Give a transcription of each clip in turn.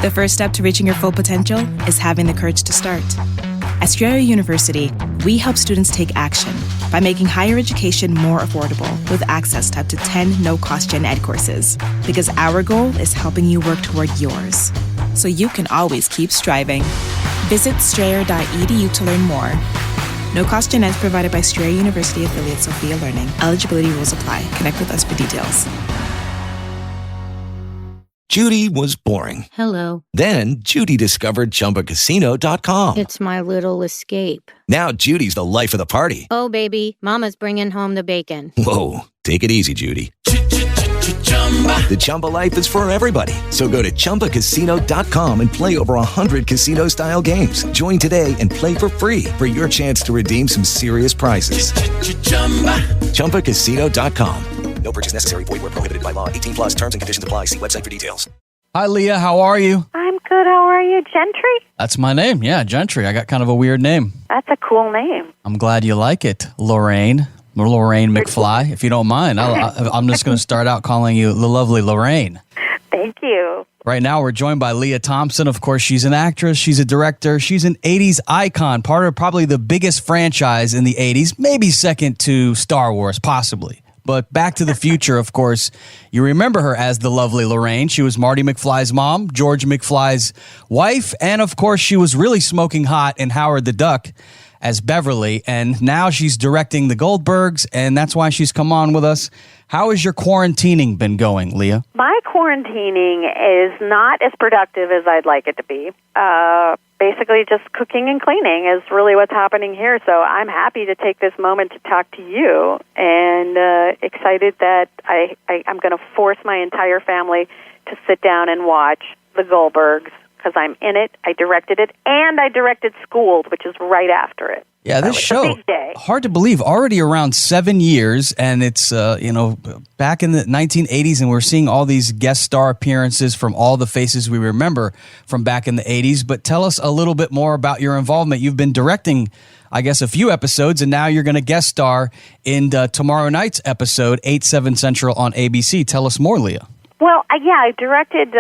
The first step to reaching your full potential is having the courage to start. At Strayer University, we help students take action by making higher education more affordable with access to up to 10 no-cost gen ed courses. Because our goal is helping you work toward yours, so you can always keep striving. Visit strayer.edu to learn more. No-cost gen ed provided by Strayer University affiliate Sophia Learning. Eligibility rules apply. Connect with us for details. Judy was boring. Hello. Then Judy discovered ChumbaCasino.com. It's my little escape. Now Judy's the life of the party. Oh, baby, mama's bringing home the bacon. Whoa, take it easy, Judy. The Chumba life is for everybody. So go to ChumbaCasino.com and play over 100 casino-style games. Join today and play for free for your chance to redeem some serious prizes. ChumbaCasino.com. No purchase necessary. Void where prohibited by law. 18 plus terms and conditions apply. See website for details. Hi, Leah. How are you? I'm good. How are you? Gentry? That's my name. Yeah, Gentry. I got kind of a weird name. That's a cool name. I'm glad you like it, Lorraine. Lorraine McFly, if you don't mind. I'm just going to start out calling you the lovely Lorraine. Thank you. Right now, we're joined by Lea Thompson. Of course, she's an actress. She's a director. She's an 80s icon, part of probably the biggest franchise in the 80s, maybe second to Star Wars, possibly. But Back to the Future, of course, you remember her as the lovely Lorraine. She was Marty McFly's mom, George McFly's wife, and of course, she was really smoking hot in Howard the Duck as Beverly, and now she's directing the Goldbergs, and that's why she's come on with us. How has your quarantining been going, Leah? My quarantining is not as productive as I'd like it to be. Basically, just cooking and cleaning is really what's happening here. So I'm happy to take this moment to talk to you, and excited that I'm going to force my entire family to sit down and watch the Goldbergs, because I'm in it, I directed it, and I directed Schooled, which is right after it. Yeah, this show, hard to believe, already around 7 years, and it's, back in the 1980s, and we're seeing all these guest star appearances from all the faces we remember from back in the 80s. But tell us a little bit more about your involvement. You've been directing, I guess, a few episodes, and now you're going to guest star in tomorrow night's episode, 8/7 Central on ABC. Tell us more, Leah. Well, I directed,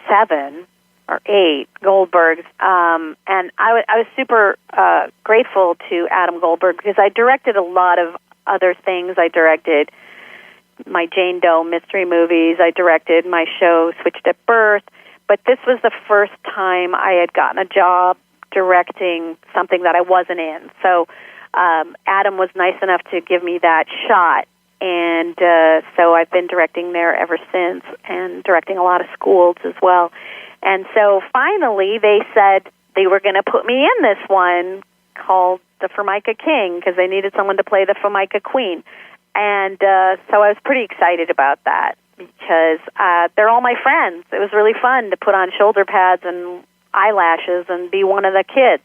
7 or 8 Goldbergs, and I was super grateful to Adam Goldberg, because I directed a lot of other things. I directed my Jane Doe mystery movies. I directed my show Switched at Birth, but this was the first time I had gotten a job directing something that I wasn't in. So Adam was nice enough to give me that shot, and so I've been directing there ever since, and directing a lot of schools as well. And so finally they said they were going to put me in this one called The Formica King, because they needed someone to play the Formica Queen. And so I was pretty excited about that, because they're all my friends. It was really fun to put on shoulder pads and eyelashes and be one of the kids.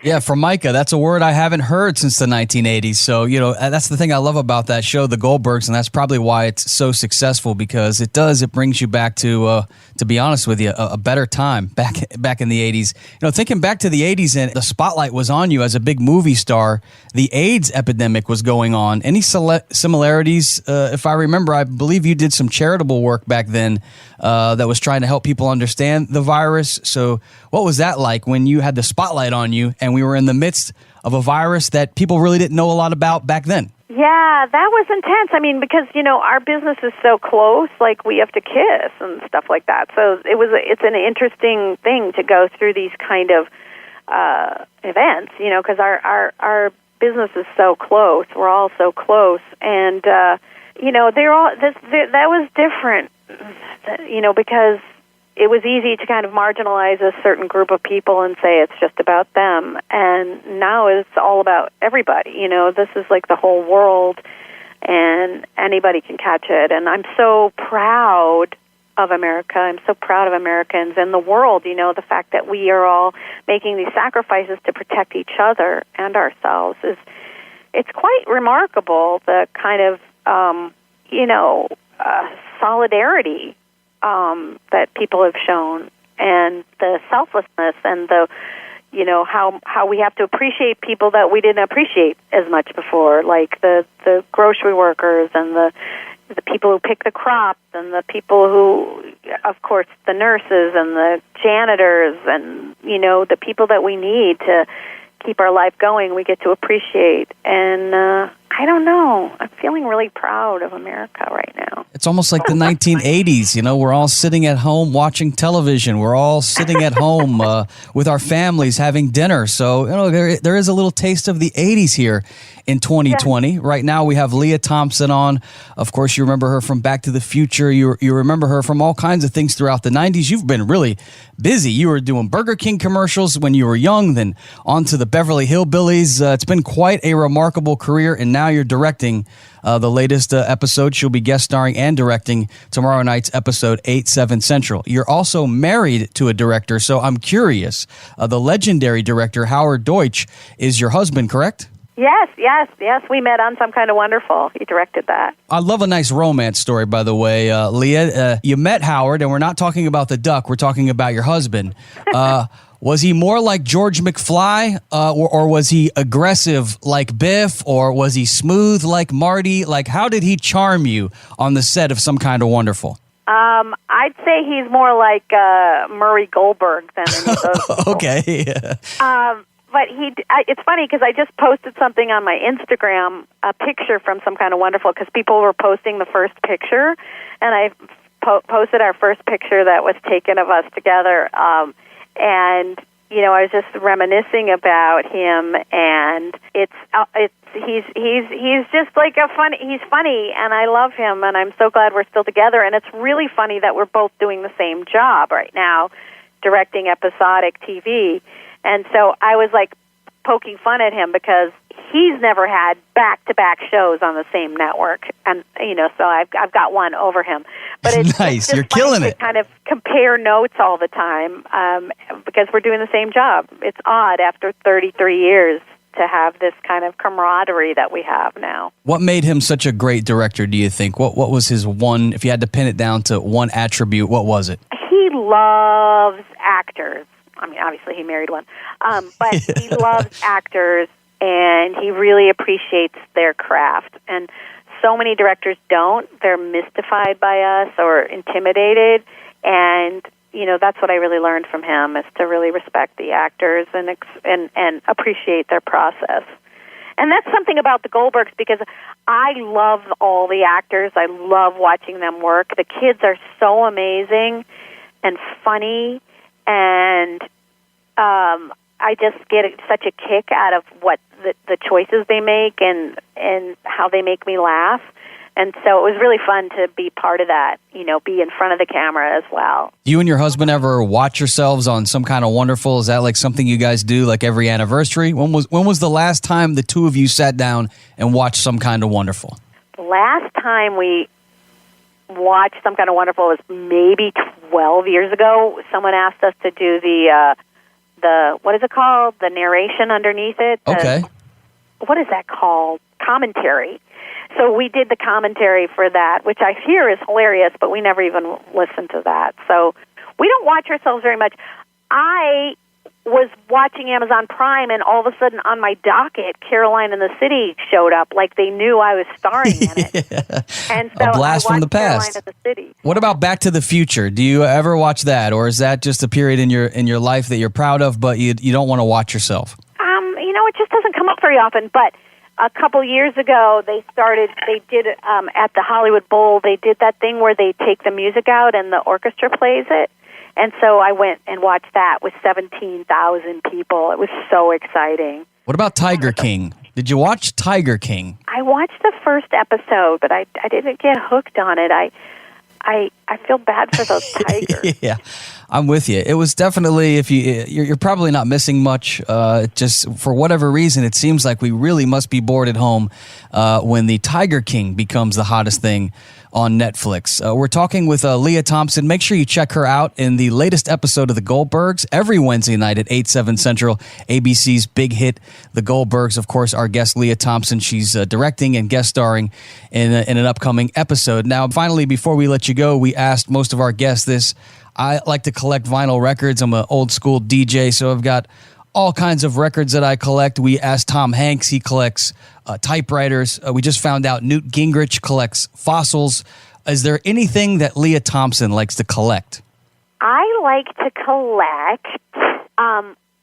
Yeah, Formica, that's a word I haven't heard since the 1980s. So, that's the thing I love about that show, The Goldbergs, and that's probably why it's so successful, because it brings you back to be honest with you, a better time back in the 80s. Thinking back to the 80s, and the spotlight was on you as a big movie star, the AIDS epidemic was going on. Any similarities? If I remember, I believe you did some charitable work back then that was trying to help people understand the virus. So what was that like when you had the spotlight on you and we were in the midst of a virus that people really didn't know a lot about back then? Yeah, that was intense. I mean, because, our business is so close, like we have to kiss and stuff like that. So it's an interesting thing to go through these kind of events, because our business is so close. We're all so close. And, that was different, because it was easy to kind of marginalize a certain group of people and say it's just about them. And now it's all about everybody. This is like the whole world, and anybody can catch it. And I'm so proud of America. I'm so proud of Americans and the world, the fact that we are all making these sacrifices to protect each other and ourselves it's quite remarkable, the kind of, solidarity that people have shown, and the selflessness, and the, how we have to appreciate people that we didn't appreciate as much before, like the grocery workers and the, the people who pick the crops and the people who, of course, the nurses and the janitors and, the people that we need to keep our life going, we get to appreciate. And I don't know. I'm feeling really proud of America right now. It's almost like the 1980s. We're all sitting at home watching television. We're all sitting at home with our families having dinner. So, there is a little taste of the 80s here in 2020. Yeah. Right now, we have Lea Thompson on. Of course, you remember her from Back to the Future. You remember her from all kinds of things throughout the 90s. You've been really busy. You were doing Burger King commercials when you were young, then on to the Beverly Hillbillies. It's been quite a remarkable career, and now you're directing the latest episode. She'll be guest starring and directing tomorrow night's episode 8/7 Central. You're also married to a director, so I'm curious. The legendary director Howard Deutsch is your husband, correct? Yes. We met on Some Kind of Wonderful. He directed that. I love a nice romance story, by the way. Lea, you met Howard, and we're not talking about the duck. We're talking about your husband. Was he more like George McFly, or was he aggressive like Biff, or was he smooth like Marty? Like, how did he charm you on the set of Some Kind of Wonderful? I'd say he's more like Murray Goldberg than any of those. Okay. But it's funny because I just posted something on my Instagram, a picture from Some Kind of Wonderful, because people were posting the first picture, and I posted our first picture that was taken of us together. And I was just reminiscing about him, and he's just like he's funny, and I love him, and I'm so glad we're still together. And it's really funny that we're both doing the same job right now, directing episodic TV. And so I was like poking fun at him because he's never had back-to-back shows on the same network, and so I've got one over him. But it's nice. It's You're killing it. kind of compare notes all the time because we're doing the same job. It's odd after 33 years to have this kind of camaraderie that we have now. What made him such a great director, do you think? What was his one, if you had to pin it down to one attribute, what was it? He loves actors. I mean, obviously he married one. But he loves actors, and he really appreciates their craft. And so many directors don't. They're mystified by us or intimidated. And, that's what I really learned from him, is to really respect the actors and appreciate their process. And that's something about the Goldbergs, because I love all the actors. I love watching them work. The kids are so amazing and funny, and I just get such a kick out of what the choices they make and how they make me laugh. And so it was really fun to be part of that, be in front of the camera as well. Do you and your husband ever watch yourselves on Some Kind of Wonderful? Is that like something you guys do like every anniversary? When was the last time the two of you sat down and watched Some Kind of Wonderful? The last time we watched Some Kind of Wonderful was maybe 12 years ago. Someone asked us to do the what is it called? The narration underneath it. Okay. What is that called? Commentary. So we did the commentary for that, which I hear is hilarious, but we never even listened to that. So we don't watch ourselves very much. I was watching Amazon Prime, and all of a sudden on my docket, Caroline in the City showed up, like they knew I was starring in it. Yeah. And so a blast from the past. Caroline in the City. What about Back to the Future? Do you ever watch that, or is that just a period in your life that you're proud of, but you don't want to watch yourself? It just doesn't come up very often. But a couple years ago, they did at the Hollywood Bowl. They did that thing where they take the music out and the orchestra plays it. And so I went and watched that with 17,000 people. It was so exciting. What about Tiger King? Did you watch Tiger King? I watched the first episode, but I didn't get hooked on it. I feel bad for those tigers. Yeah, I'm with you. It was definitely, if you're probably not missing much. Just for whatever reason, it seems like we really must be bored at home when the Tiger King becomes the hottest thing on Netflix. We're talking with Lea Thompson. Make sure you check her out in the latest episode of The Goldbergs every Wednesday night at 8/7 Central, ABC's big hit, The Goldbergs. Of course, our guest, Lea Thompson, she's directing and guest starring in an upcoming episode. Now, finally, before we let you go, we asked most of our guests this. I like to collect vinyl records. I'm an old school DJ, so I've got all kinds of records that I collect. We asked Tom Hanks. He collects typewriters. We just found out Newt Gingrich collects fossils. Is there anything that Lea Thompson likes to collect? I like to collect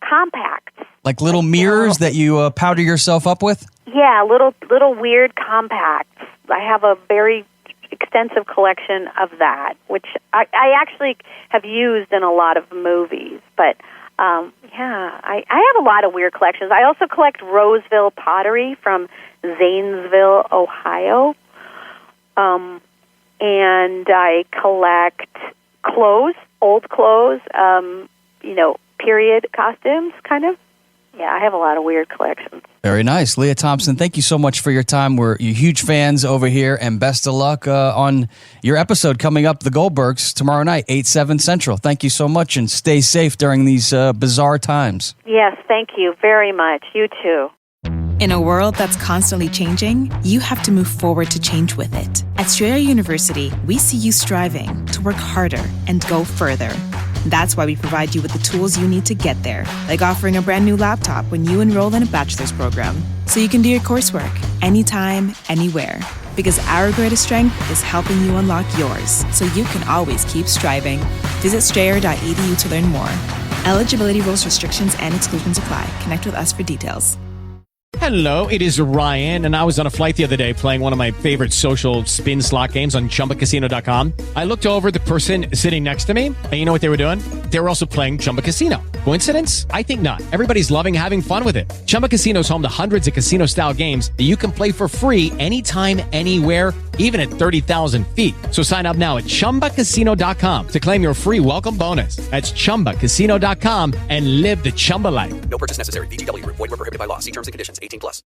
compacts. Like little mirrors that you powder yourself up with? Yeah, little weird compacts. I have a very extensive collection of that, which I actually have used in a lot of movies. But, I have a lot of weird collections. I also collect Roseville pottery from Zanesville, Ohio. And I collect clothes, old clothes, period costumes, kind of. Yeah, I have a lot of weird collections. Very nice. Lea Thompson, thank you so much for your time. We're huge fans over here, and best of luck on your episode coming up, The Goldbergs, tomorrow night, 8/7 Central. Thank you so much, and stay safe during these bizarre times. Yes, thank you very much. You too. In a world that's constantly changing, you have to move forward to change with it. At Strayer University, we see you striving to work harder and go further. That's why we provide you with the tools you need to get there, like offering a brand new laptop when you enroll in a bachelor's program, so you can do your coursework anytime, anywhere. Because our greatest strength is helping you unlock yours, so you can always keep striving. Visit strayer.edu to learn more. Eligibility rules, restrictions, and exclusions apply. Connect with us for details. Hello, it is Ryan, and I was on a flight the other day playing one of my favorite social spin slot games on ChumbaCasino.com. I looked over at the person sitting next to me, and you know what they were doing? They were also playing Chumba Casino. Coincidence? I think not. Everybody's loving having fun with it. Chumba Casino is home to hundreds of casino-style games that you can play for free anytime, anywhere, even at 30,000 feet. So sign up now at ChumbaCasino.com to claim your free welcome bonus. That's ChumbaCasino.com and live the Chumba life. No purchase necessary. VGW. Void where prohibited by law. See terms and conditions. 18+.